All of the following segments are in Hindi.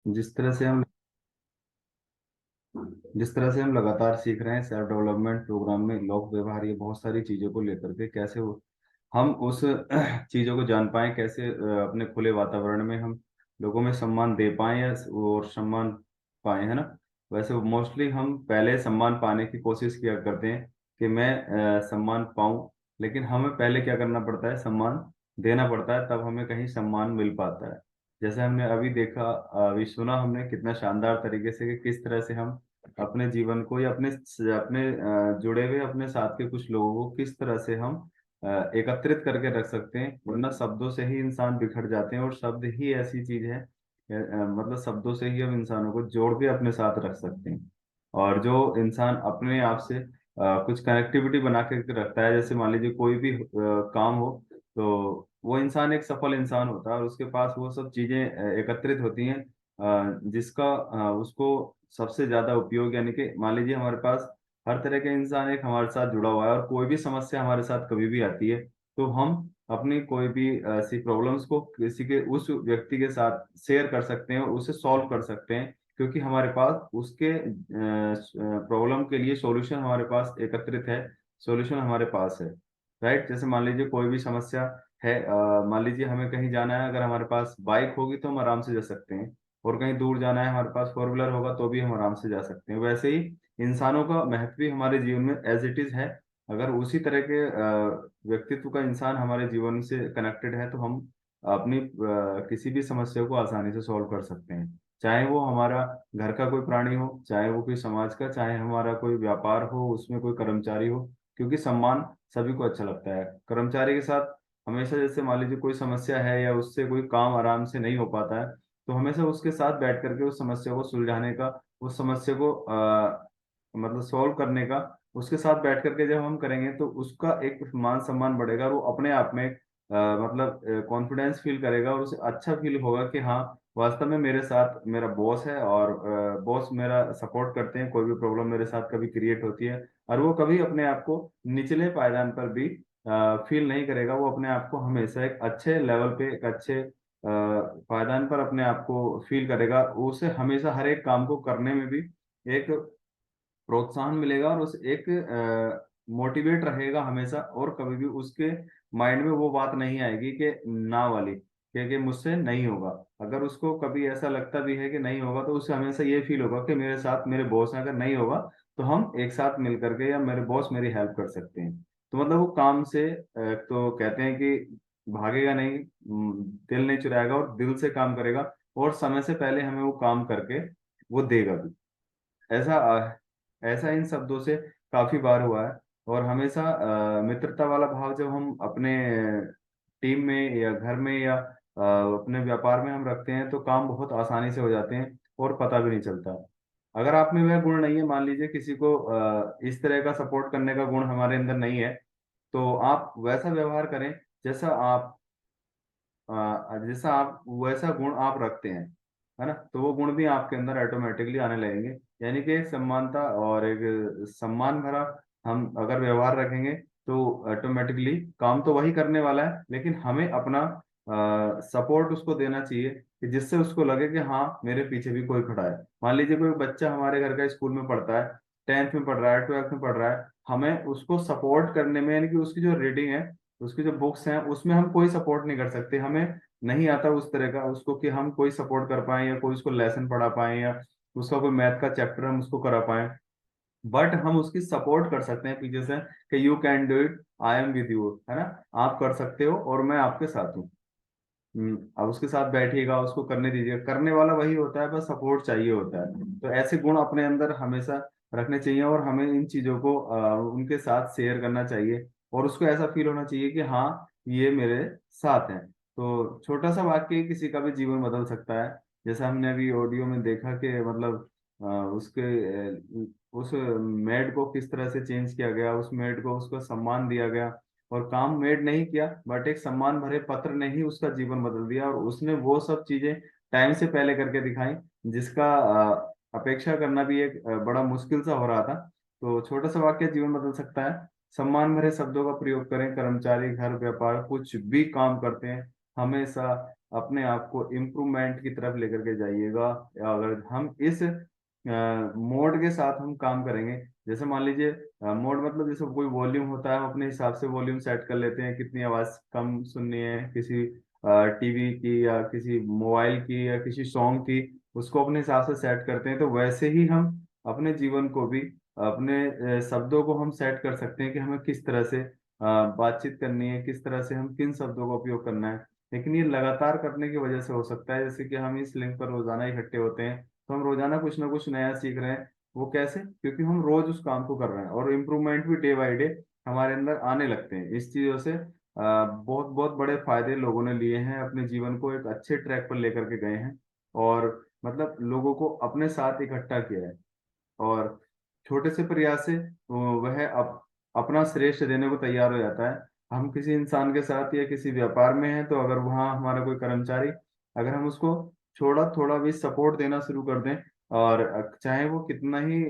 जिस तरह से हम जिस तरह से हम लगातार सीख रहे हैं सेल्फ डेवलपमेंट प्रोग्राम में, लोक व्यवहार, ये बहुत सारी चीज़ों को लेकर के कैसे हम उस चीज़ों को जान पाएं, कैसे अपने खुले वातावरण में हम लोगों में सम्मान दे पाएं या और सम्मान पाएं, है ना। वैसे मोस्टली हम पहले सम्मान पाने की कोशिश किया करते हैं कि मैं सम्मान पाऊं, लेकिन हमें पहले क्या करना पड़ता है, सम्मान देना पड़ता है, तब हमें कहीं सम्मान मिल पाता है। जैसे हमने अभी देखा, अभी सुना हमने कितना शानदार तरीके से कि किस तरह से हम अपने जीवन को या अपने अपने जुड़े हुए अपने साथ के कुछ लोगों को किस तरह से हम एकत्रित करके रख सकते हैं। वरना शब्दों से ही इंसान बिखर जाते हैं, और शब्द ही ऐसी चीज है, मतलब शब्दों से ही हम इंसानों को जोड़ के अपने साथ रख सकते हैं। और जो इंसान अपने आप से कुछ कनेक्टिविटी बना के रखता है, जैसे मान लीजिए कोई भी काम हो, तो वो इंसान एक सफल इंसान होता है, और उसके पास वो सब चीजें एकत्रित होती हैं जिसका उसको सबसे ज्यादा उपयोग, यानी कि मान लीजिए हमारे पास हर तरह के इंसान एक हमारे साथ जुड़ा हुआ है, और कोई भी समस्या हमारे साथ कभी भी आती है, तो हम अपनी कोई भी ऐसी प्रॉब्लम्स को किसी के उस व्यक्ति के साथ शेयर कर सकते हैं और उसे सॉल्व कर सकते हैं, क्योंकि हमारे पास उसके प्रॉब्लम के लिए सॉल्यूशन हमारे पास एकत्रित है, सॉल्यूशन हमारे पास है। राइट, जैसे मान लीजिए कोई भी समस्या है, मान लीजिए हमें कहीं जाना है, अगर हमारे पास बाइक होगी तो हम आराम से जा सकते हैं, और कहीं दूर जाना है हमारे पास फोर व्हीलर होगा तो भी हम आराम से जा सकते हैं। वैसे ही इंसानों का महत्व भी हमारे जीवन में एज इट इज है। अगर उसी तरह के व्यक्तित्व का इंसान हमारे जीवन से कनेक्टेड है, तो हम अपनी किसी भी समस्या को आसानी से सॉल्व कर सकते हैं। चाहे वो हमारा घर का कोई प्राणी हो, चाहे वो कोई समाज का, चाहे हमारा कोई व्यापार हो, उसमें कोई कर्मचारी हो, क्योंकि सम्मान सभी को अच्छा लगता है। कर्मचारी के साथ हमेशा, जैसे मान लीजिए कोई समस्या है या उससे कोई काम आराम से नहीं हो पाता है, तो हमेशा उसके साथ बैठ करके उस समस्या को सुलझाने का, उस समस्या को मतलब सॉल्व करने का, उसके साथ बैठ करके जब हम करेंगे तो उसका एक मान सम्मान बढ़ेगा, और वो अपने आप में मतलब कॉन्फिडेंस फील करेगा, और उसे अच्छा फील होगा कि हाँ, वास्तव में मेरे साथ मेरा बॉस है, और बॉस मेरा सपोर्ट करते हैं, कोई भी प्रॉब्लम मेरे साथ कभी क्रिएट होती है, और वो कभी अपने आप को निचले पायदान पर भी फील नहीं करेगा। वो अपने आप को हमेशा एक अच्छे लेवल पे, एक अच्छे पायदान पर अपने आप को फील करेगा। उसे हमेशा हर एक काम को करने में भी एक प्रोत्साहन मिलेगा, और उस एक मोटिवेट रहेगा हमेशा, और कभी भी उसके माइंड में वो बात नहीं आएगी कि ना वाली, कि मुझसे नहीं होगा। अगर उसको कभी ऐसा लगता भी है कि नहीं होगा, तो उसे हमेशा ये फील होगा कि मेरे साथ मेरे बॉस हैं, अगर नहीं होगा तो हम एक साथ मिल करके, या मेरे बॉस मेरी हेल्प कर सकते हैं। तो मतलब वो काम से तो कहते हैं कि भागेगा नहीं, दिल नहीं चुराएगा, और दिल से काम करेगा, और समय से पहले हमें वो काम करके वो देगा भी। ऐसा ऐसा इन शब्दों से काफी बार हुआ है। और हमेशा मित्रता वाला भाव जब हम अपने टीम में या घर में या अपने व्यापार में हम रखते हैं, तो काम बहुत आसानी से हो जाते हैं, और पता भी नहीं चलता। अगर आप में वह गुण नहीं है, मान लीजिए किसी को इस तरह का सपोर्ट करने का गुण हमारे अंदर नहीं है, तो आप वैसा व्यवहार करें जैसा आप जैसा आप वैसा गुण आप रखते हैं, है ना, तो वो गुण भी आपके अंदर ऑटोमेटिकली आने लगेंगे। यानी कि एक समानता और एक सम्मान भरा हम अगर व्यवहार रखेंगे, तो ऑटोमेटिकली काम तो वही करने वाला है, लेकिन हमें अपना सपोर्ट उसको देना चाहिए, कि जिससे उसको लगे कि हाँ, मेरे पीछे भी कोई खड़ा है। मान लीजिए कोई बच्चा हमारे घर का स्कूल में पढ़ता है, 10th में पढ़ रहा है, 12th में पढ़ रहा है, हमें उसको सपोर्ट करने में, यानी कि उसकी जो रीडिंग है, उसकी जो बुक्स हैं, उसमें हम कोई सपोर्ट नहीं कर सकते। हमें नहीं आता उस तरह का उसको कि हम कोई सपोर्ट कर पाए, या कोई उसको लेसन पढ़ा पाए, या उसका कोई मैथ का चैप्टर हम उसको करा पाए। बट हम उसकी सपोर्ट कर सकते हैं पीछे से, कि you can do it, I am with you, है ना, आप कर सकते हो और मैं आपके साथ हूँ। अब उसके साथ बैठिएगा, उसको करने दीजिएगा, करने वाला वही होता है, बस सपोर्ट चाहिए होता है। तो ऐसे गुण अपने अंदर हमेशा रखने चाहिए, और हमें इन चीजों को उनके साथ शेयर करना चाहिए, और उसको ऐसा फील होना चाहिए कि हाँ, ये मेरे साथ हैं। तो छोटा सा वाक्य किसी का भी जीवन बदल सकता है। जैसा हमने अभी ऑडियो में देखा कि मतलब उसके उस मेड को किस तरह से चेंज किया गया, उस मेड को उसको सम्मान दिया गया, और काम मेड नहीं किया, बट एक सम्मान भरे पत्र ने ही उसका जीवन बदल दिया, और उसने वो सब चीजें टाइम से पहले करके दिखाई, जिसका अपेक्षा करना भी एक बड़ा मुश्किल सा हो रहा था। तो छोटा सा वाक्य जीवन बदल सकता है। सम्मान भरे शब्दों का प्रयोग करें, कर्मचारी, घर, व्यापार, कुछ भी काम करते हैं, हमेशा अपने आप को इम्प्रूवमेंट की तरफ लेकर के जाइएगा। अगर हम इस मोड के साथ हम काम करेंगे, जैसे मान लीजिए मोड मतलब जैसे कोई वॉल्यूम होता है, हम अपने हिसाब से वॉल्यूम सेट कर लेते हैं, कितनी आवाज कम सुननी है किसी टीवी की या किसी मोबाइल की या किसी सॉन्ग की, उसको अपने हिसाब से सेट करते हैं। तो वैसे ही हम अपने जीवन को भी, अपने शब्दों को हम सेट कर सकते हैं कि हमें किस तरह से बातचीत करनी है, किस तरह से हम किन शब्दों का उपयोग करना है। लेकिन ये लगातार करने की वजह से हो सकता है, जैसे कि हम इस लिंक पर रोजाना इकट्ठे होते हैं, तो हम रोजाना कुछ ना कुछ नया सीख रहे हैं। वो कैसे? क्योंकि हम रोज उस काम को कर रहे हैं, और इम्प्रूवमेंट भी डे बाय डे हमारे अंदर आने लगते हैं। इस चीजों से बहुत बहुत बड़े फायदे लोगों ने लिए हैं, अपने जीवन को एक अच्छे ट्रैक पर लेकर के गए हैं, और मतलब लोगों को अपने साथ इकट्ठा किया है। और छोटे से प्रयास से वह अपना श्रेष्ठ देने को तैयार हो जाता है। हम किसी इंसान के साथ या किसी व्यापार में हैं, तो अगर वहाँ हमारा कोई कर्मचारी, अगर हम उसको थोड़ा थोड़ा भी सपोर्ट देना शुरू कर दें, और चाहे वो कितना ही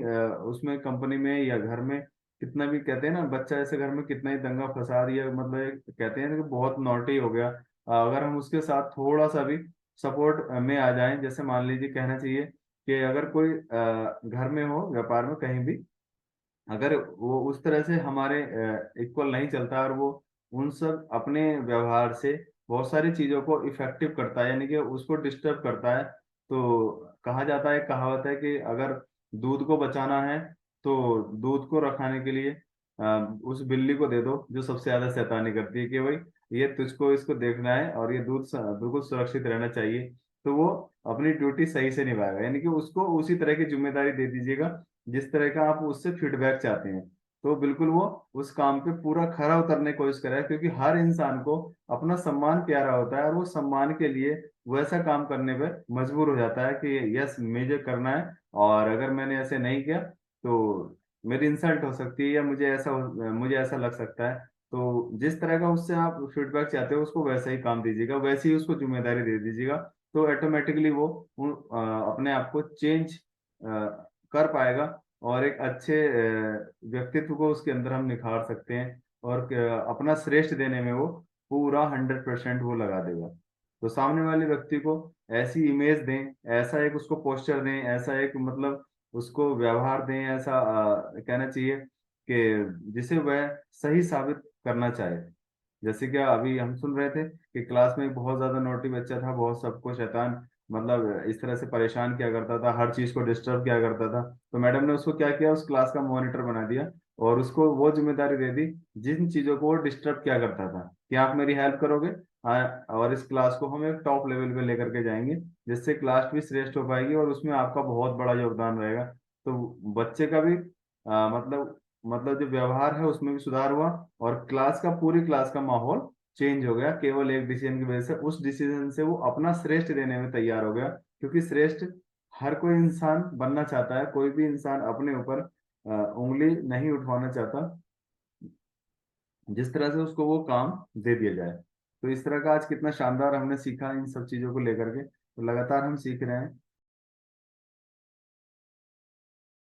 उसमें कंपनी में या घर में कितना भी, कहते हैं ना बच्चा ऐसे घर में कितना ही दंगा फसाद या मतलब कहते हैं ना कि बहुत नॉटी हो गया, अगर हम उसके साथ थोड़ा सा भी सपोर्ट में आ जाएं, जैसे मान लीजिए कहना चाहिए कि अगर कोई घर में हो, व्यापार में कहीं भी, अगर वो उस तरह से हमारे इक्वल नहीं चलता, और वो उन सब अपने व्यवहार से बहुत सारी चीजों को इफेक्टिव करता है, यानी कि उसको डिस्टर्ब करता है, तो कहा जाता है, कहावत है कि अगर दूध को बचाना है, तो दूध को रखाने के लिए उस बिल्ली को दे दो जो सबसे ज्यादा शैतानी करती है, कि भाई ये तुझको इसको देखना है और ये दूध बिल्कुल सुरक्षित रहना चाहिए। तो वो अपनी ड्यूटी सही से निभाएगा, यानी कि उसको उसी तरह की जिम्मेदारी दे दीजिएगा जिस तरह का आप उससे फीडबैक चाहते हैं। तो बिल्कुल वो उस काम पे पूरा खरा उतरने की कोशिश करे, क्योंकि हर इंसान को अपना सम्मान प्यारा होता है, और वो सम्मान के लिए वैसा काम करने पे मजबूर हो जाता है कि यस मुझे करना है, और अगर मैंने ऐसे नहीं किया तो मेरी इंसल्ट हो सकती है, या मुझे ऐसा लग सकता है। तो जिस तरह का उससे आप फीडबैक चाहते हो, उसको वैसा ही काम दीजिएगा, वैसे ही उसको जिम्मेदारी दे दीजिएगा। तो ऑटोमेटिकली वो अपने आप को चेंज कर पाएगा, और एक अच्छे व्यक्तित्व को उसके अंदर हम निखार सकते हैं, और अपना श्रेष्ठ देने में वो पूरा 100% वो लगा देगा। तो सामने वाले व्यक्ति को ऐसी इमेज दें, ऐसा एक उसको पोस्चर दें, ऐसा एक मतलब उसको व्यवहार दें, ऐसा कहना चाहिए कि जिसे वह सही साबित करना चाहे। जैसे कि अभी हम सुन रहे थे कि क्लास में बहुत ज्यादा नोटी बच्चा था, बहुत सबको शैतान मतलब इस तरह से परेशान किया करता था, हर चीज को डिस्टर्ब किया करता था। तो मैडम ने उसको क्या किया, उस क्लास का मॉनिटर बना दिया, और उसको वो जिम्मेदारी दे दी जिन चीजों को वो डिस्टर्ब किया करता था, कि आप मेरी हेल्प करोगे। हाँ, और इस क्लास को हम एक टॉप लेवल पे लेकर के जाएंगे, जिससे क्लास भी श्रेष्ठ हो पाएगी, और उसमें आपका बहुत बड़ा योगदान रहेगा। तो बच्चे का भी मतलब जो व्यवहार है उसमें भी सुधार हुआ, और क्लास का, पूरी क्लास का माहौल चेंज हो गया, केवल एक डिसीजन की वजह से। उस डिसीजन से वो अपना श्रेष्ठ देने में तैयार हो गया, क्योंकि श्रेष्ठ हर कोई इंसान बनना चाहता है, कोई भी इंसान अपने ऊपर उंगली नहीं उठवाना चाहता, जिस तरह से उसको वो काम दे दिया जाए। तो इस तरह का आज कितना शानदार हमने सीखा इन सब चीजों को लेकर के, तो लगातार हम सीख रहे हैं।